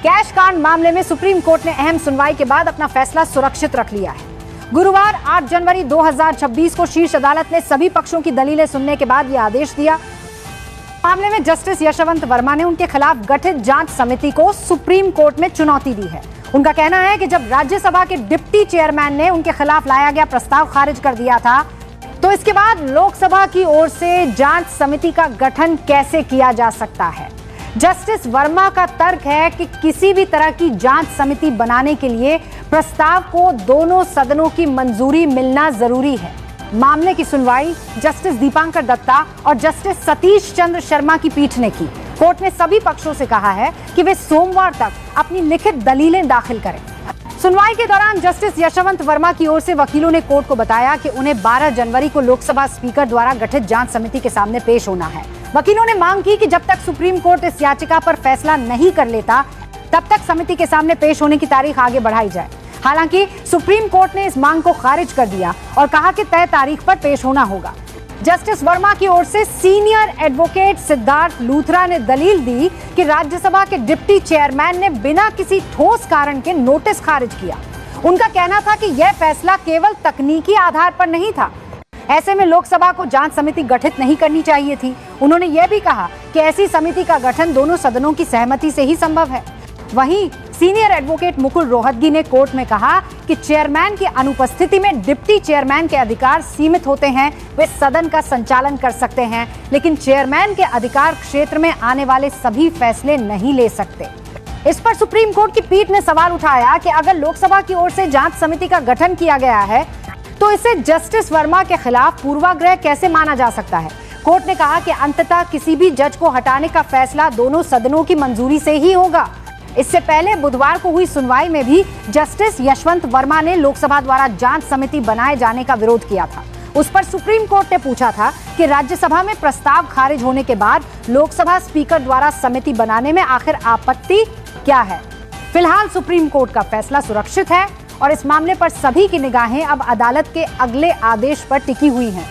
Cash कांड मामले में सुप्रीम कोर्ट ने अहम सुनवाई के बाद अपना फैसला सुरक्षित रख लिया है। गुरुवार 8 जनवरी 2026 को शीर्ष अदालत ने सभी पक्षों की दलीलें सुनने के बाद यह आदेश दिया। मामले में जस्टिस यशवंत वर्मा ने उनके खिलाफ गठित जांच समिति को सुप्रीम कोर्ट में चुनौती दी है। उनका कहना है कि जब राज्यसभा के डिप्टी चेयरमैन ने उनके खिलाफ लाया गया प्रस्ताव खारिज कर दिया था, तो इसके बाद लोकसभा की ओर से जांच समिति का गठन कैसे किया जा सकता है। जस्टिस वर्मा का तर्क है कि किसी भी तरह की जांच समिति बनाने के लिए प्रस्ताव को दोनों सदनों की मंजूरी मिलना जरूरी है। मामले की सुनवाई जस्टिस दीपांकर दत्ता और जस्टिस सतीश चंद्र शर्मा की पीठ ने की। कोर्ट ने सभी पक्षों से कहा है कि वे सोमवार तक अपनी लिखित दलीलें दाखिल करें। सुनवाई के दौरान जस्टिस यशवंत वर्मा की ओर से वकीलों ने कोर्ट को बताया कि उन्हें 12 जनवरी को लोकसभा स्पीकर द्वारा गठित जांच समिति के सामने पेश होना है। वकीलों ने मांग की कि जब तक सुप्रीम कोर्ट इस याचिका पर फैसला नहीं कर लेता, तब तक समिति के सामने पेश होने की तारीख आगे बढ़ाई जाए। हालांकि सुप्रीम कोर्ट ने इस मांग को खारिज कर दिया और कहा कि तय तारीख पर पेश होना होगा। जस्टिस वर्मा की ओर से सीनियर एडवोकेट सिद्धार्थ लूथरा ने दलील दी कि राज्यसभा के डिप्टी चेयरमैन ने बिना किसी ठोस कारण के नोटिस खारिज किया। उनका कहना था कि यह फैसला केवल तकनीकी आधार पर नहीं था। ऐसे में लोकसभा को जांच समिति गठित नहीं करनी चाहिए थी। उन्होंने यह भी कहा कि ऐसी समिति का गठन दोनों सदनों की सहमति से ही संभव है। वहीं सीनियर एडवोकेट मुकुल रोहतगी ने कोर्ट में कहा कि चेयरमैन की अनुपस्थिति में डिप्टी चेयरमैन के अधिकार सीमित होते हैं। वे सदन का संचालन कर सकते हैं, लेकिन चेयरमैन के अधिकार क्षेत्र में आने वाले सभी फैसले नहीं ले सकते। इस पर सुप्रीम कोर्ट की पीठ ने सवाल उठाया कि अगर लोकसभा की ओर से जांच समिति का गठन किया गया है, तो इसे जस्टिस वर्मा के खिलाफ पूर्वाग्रह कैसे माना जा सकता है। कोर्ट ने कहा कि अंततः किसी भी जज को हटाने का फैसला दोनों सदनों की मंजूरी से ही होगा। इससे पहले बुधवार को हुई सुनवाई में भी जस्टिस यशवंत वर्मा ने लोकसभा द्वारा जांच समिति बनाए जाने का विरोध किया था। उस पर सुप्रीम कोर्ट ने पूछा था कि राज्यसभा में प्रस्ताव खारिज होने के बाद लोकसभा स्पीकर द्वारा समिति बनाने में आखिर आपत्ति क्या है। फिलहाल सुप्रीम कोर्ट का फैसला सुरक्षित है और इस मामले पर सभी की निगाहें अब अदालत के अगले आदेश पर टिकी हुई हैं।